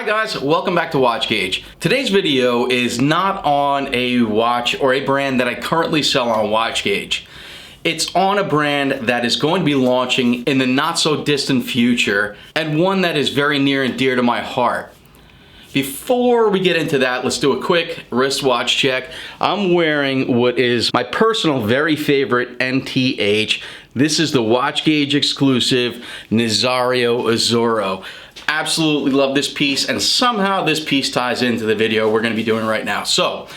guys, welcome back to Watch Gauge. Today's video is not on a watch or a brand that I currently sell on Watch Gauge. It's on a brand that is going to be launching in the not so distant future, and one that is very near and dear to my heart. Before we get into that, let's do a quick wristwatch check. I'm wearing what is my personal very favorite NTH. This is the Watch Gauge exclusive Nazario Azzurro. Absolutely love this piece, and somehow this piece ties into the video we're going to be doing right now. So,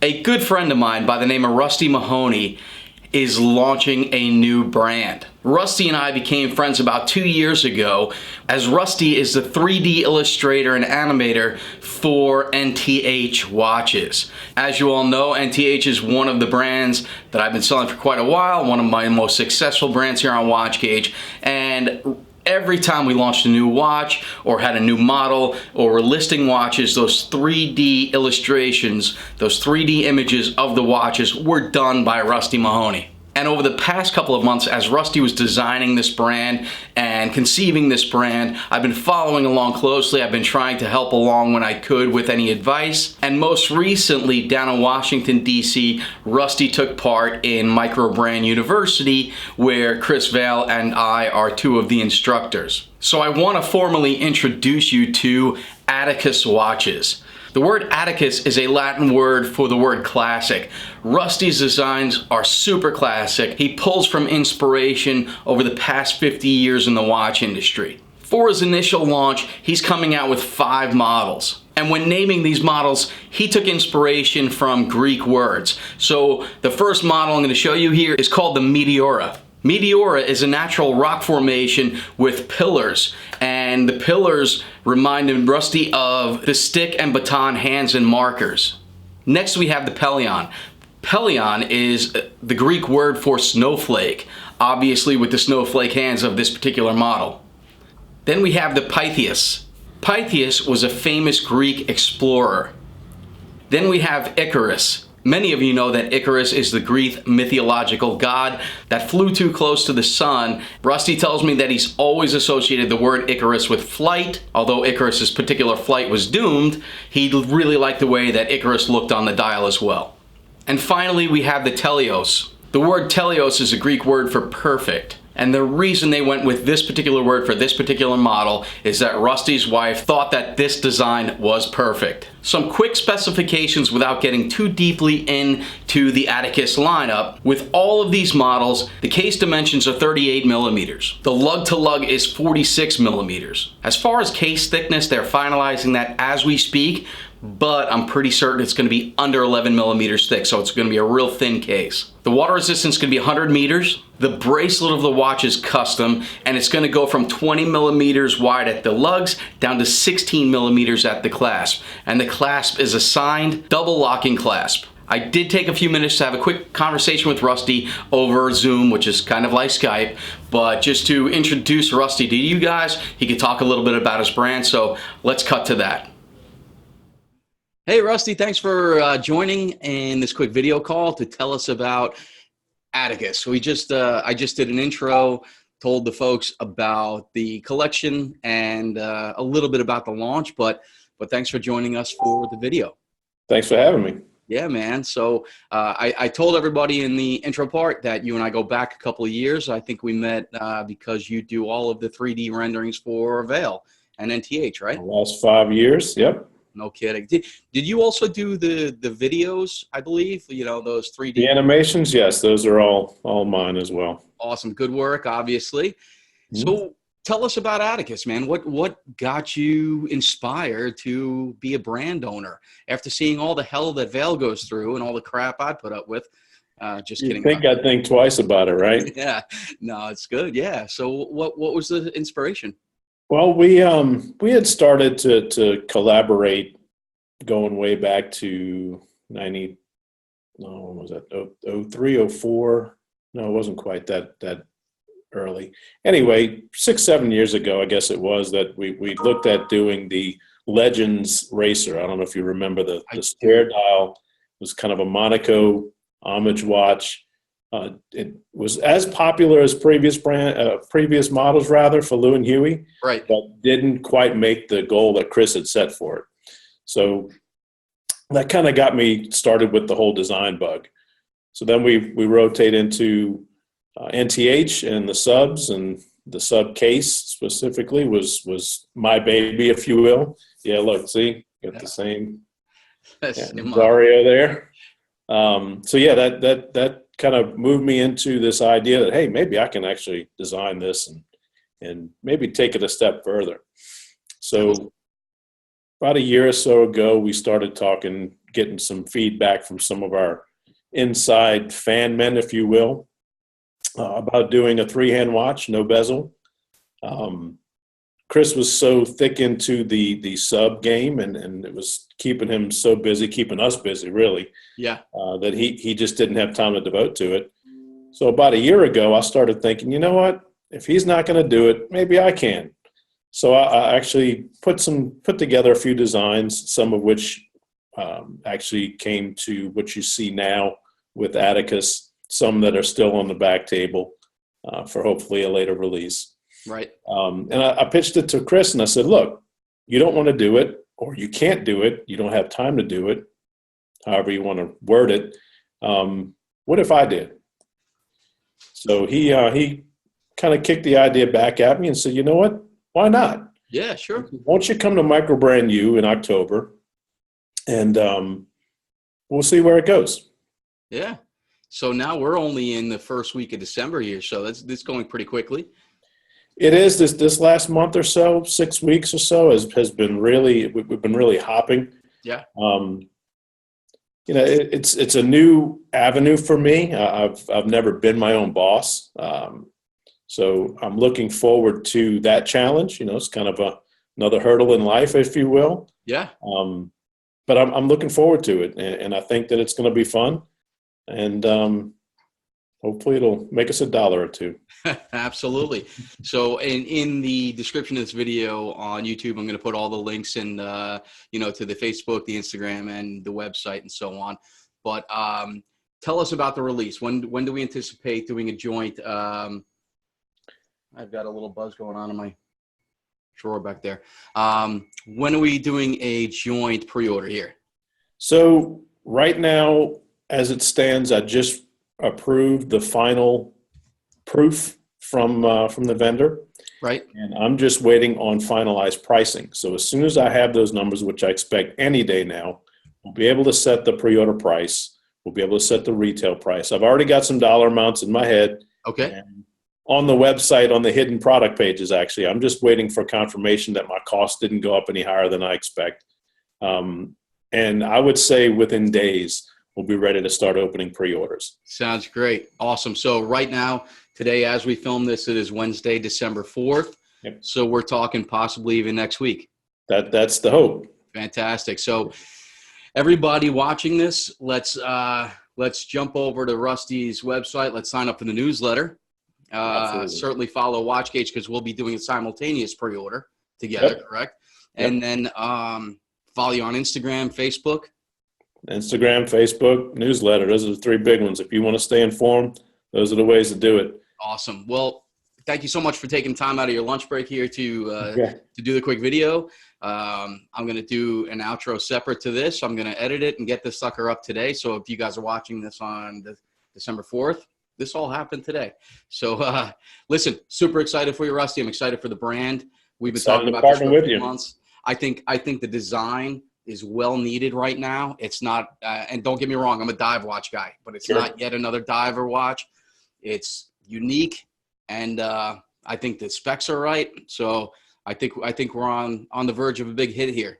a good friend of mine by the name of Rusty Mahony is launching a new brand. Rusty and I became friends about 2 years ago, as Rusty is the 3D illustrator and animator for NTH watches. As you all know, NTH is one of the brands that I've been selling for quite a while, one of my most successful brands here on Watch Gauge, and every time we launched a new watch or had a new model or were listing watches, those 3D illustrations, those 3D images of the watches were done by Rusty Mahony. And over the past couple of months, as Rusty was designing this brand and conceiving this brand, I've been following along closely. I've been trying to help along when I could with any advice. And most recently, down in Washington, D.C., Rusty took part in Micro Brand University, where Chris Vails and I are two of the instructors. So I want to formally introduce you to Atticus Watches. The word Atticus is a Latin word for the word classic. Rusty's designs are super classic. He pulls from inspiration over the past 50 years in the watch industry. For his initial launch, he's coming out with 5 models. And when naming these models, he took inspiration from Greek words. So the first model I'm going to show you here is called the Meteora. Meteora is a natural rock formation with pillars, and the pillars reminded Rusty of the stick and baton hands and markers. Next we have the Pelion. Pelion is the Greek word for snowflake, obviously with the snowflake hands of this particular model. Then we have the Pytheas. Pytheas was a famous Greek explorer. Then we have Icarus. Many of you know that Icarus is the Greek mythological god that flew too close to the sun. Rusty tells me that he's always associated the word Icarus with flight. Although Icarus's particular flight was doomed, he really liked the way that Icarus looked on the dial as well. And finally, we have the Teleos. The word Teleos is a Greek word for perfect. And the reason they went with this particular word for this particular model is that Rusty's wife thought that this design was perfect. Some quick specifications without getting too deeply into the Atticus lineup. With all of these models, the case dimensions are 38 millimeters. The lug to lug is 46 millimeters. As far as case thickness, they're finalizing that as we speak, but I'm pretty certain it's going to be under 11 millimeters thick, so it's going to be a real thin case. The water resistance is going to be 100 meters. The bracelet of the watch is custom, and it's going to go from 20 millimeters wide at the lugs down to 16 millimeters at the clasp. And the clasp is a signed double locking clasp. I did take a few minutes to have a quick conversation with Rusty over Zoom, which is kind of like Skype, but just to introduce Rusty to you guys, he could talk a little bit about his brand, so let's cut to that. Hey Rusty, thanks for joining in this quick video call to tell us about Atticus. I just did an intro, told the folks about the collection and a little bit about the launch, but thanks for joining us for the video. Thanks for having me. Yeah, man. So I told everybody in the intro part that you and I go back a couple of years. I think we met because you do all of the 3D renderings for Vail and NTH, right? The last 5 years, yep. No kidding. Did you also do the videos, I believe, you know, those 3D? The animations, yes, those are all mine as well. Awesome. Good work, obviously. Mm-hmm. So tell us about Atticus, man. What got you inspired to be a brand owner after seeing all the hell that Vail goes through and all the crap I put up with? Just kidding. I think twice about it, right? Yeah. No, it's good. Yeah. So what was the inspiration? Well, we had started to collaborate going way back to 90, no, when was that? 03, 04? No, it wasn't quite that early. Anyway, 6-7 years ago, I guess it was, that we looked at doing the Legends Racer. I don't know if you remember the stair dial. It was kind of a Monaco homage watch. It was as popular as previous models rather for Lew and Huey, Right. but didn't quite make the goal that Chris had set for it. So that kind of got me started with the whole design bug. So then we rotate into NTH and the subs, and the sub case specifically was my baby, if you will. Yeah, look, see, got the same Dario there. So yeah, that kind of moved me into this idea that, hey, maybe I can actually design this and maybe take it a step further. So about a year or so ago, we started getting some feedback from some of our inside fan men, if you will, about doing a 3-hand watch, no bezel. Chris was so thick into the sub game, and it was keeping him so busy, keeping us busy, really. Yeah. That he just didn't have time to devote to it. So about a year ago, I started thinking, you know what? If he's not going to do it, maybe I can. So I actually put together a few designs, some of which actually came to what you see now with Atticus, some that are still on the back table for hopefully a later release. Right. And I pitched it to Chris, and I said, look, you don't want to do it, or you can't do it, you don't have time to do it, however you want to word it. What if I did? So he kind of kicked the idea back at me and said, you know what? Why not? Yeah, sure. Why don't you come to Microbrand U in October, and we'll see where it goes. Yeah. So now we're only in the first week of December here, so that's going pretty quickly. It is this last month or so, 6 weeks or so has been we've been really hopping. Yeah. It's a new avenue for me. I've never been my own boss. So I'm looking forward to that challenge. It's kind of another hurdle in life, if you will. Yeah. But I'm looking forward to it, and I think that it's going to be fun, and hopefully it'll make us $1 or $2. Absolutely. So in the description of this video on YouTube, I'm going to put all the links in, to the Facebook, the Instagram, and the website, and so on. But tell us about the release. When do we anticipate doing a joint? I've got a little buzz going on in my drawer back there. When are we doing a joint pre-order here? So right now, as it stands, I just approved the final proof from the vendor. Right. And I'm just waiting on finalized pricing. So as soon as I have those numbers, which I expect any day now, we'll be able to set the pre-order price. We'll be able to set the retail price. I've already got some dollar amounts in my head. Okay. And on the website, on the hidden product pages, actually, I'm just waiting for confirmation that my cost didn't go up any higher than I expect. And I would say within days, we'll be ready to start opening pre-orders. Sounds great. Awesome. So right now, today, as we film this, it is Wednesday, December 4th. Yep. So we're talking possibly even next week. That's the hope. Fantastic. So everybody watching this, let's jump over to Rusty's website. Let's sign up for the newsletter. Certainly follow WatchGauge, because we'll be doing a simultaneous pre-order together, Yep. correct? Yep. And then follow you on Instagram, Facebook. Instagram, Facebook, newsletter. Those are the 3 big ones. If you want to stay informed, those are the ways to do it. Awesome. Well, thank you so much for taking time out of your lunch break here to do the quick video. I'm going to do an outro separate to this. I'm going to edit it and get this sucker up today. So if you guys are watching this on December 4th, this all happened today. So listen, super excited for you, Rusty. I'm excited for the brand. We've been talking about this for a few months. I think the design is well needed right now. It's not, and don't get me wrong, I'm a dive watch guy, but it's not yet another diver watch. It's unique, and I think the specs are right. So I think we're on the verge of a big hit here.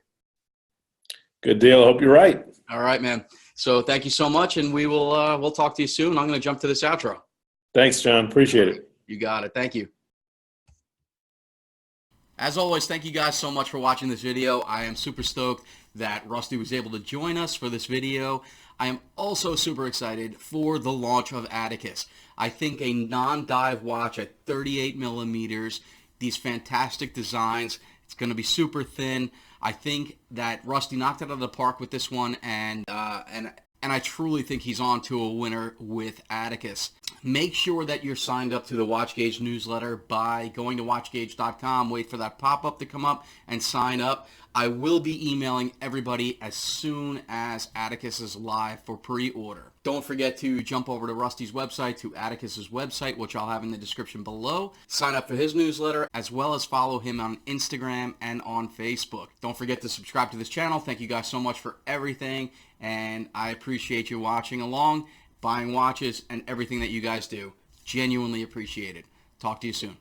Good deal. I hope you're right. All right, man. So thank you so much, and we'll talk to you soon. I'm going to jump to this outro. Thanks, John. Appreciate it. You got it. Thank you. As always, thank you guys so much for watching this video. I am super stoked that Rusty was able to join us for this video. I am also super excited for the launch of Atticus. I think a non-dive watch at 38 millimeters, these fantastic designs, it's going to be super thin. I think that Rusty knocked it out of the park with this one, and I truly think he's on to a winner with Atticus. Make sure that you're signed up to the WatchGauge newsletter by going to watchgauge.com. Wait for that pop-up to come up and sign up. I will be emailing everybody as soon as Atticus is live for pre-order. Don't forget to jump over to Rusty's website, to Atticus's website, which I'll have in the description below. Sign up for his newsletter, as well as follow him on Instagram and on Facebook. Don't forget to subscribe to this channel. Thank you guys so much for everything, and I appreciate you watching along, buying watches, and everything that you guys do. Genuinely appreciate it. Talk to you soon.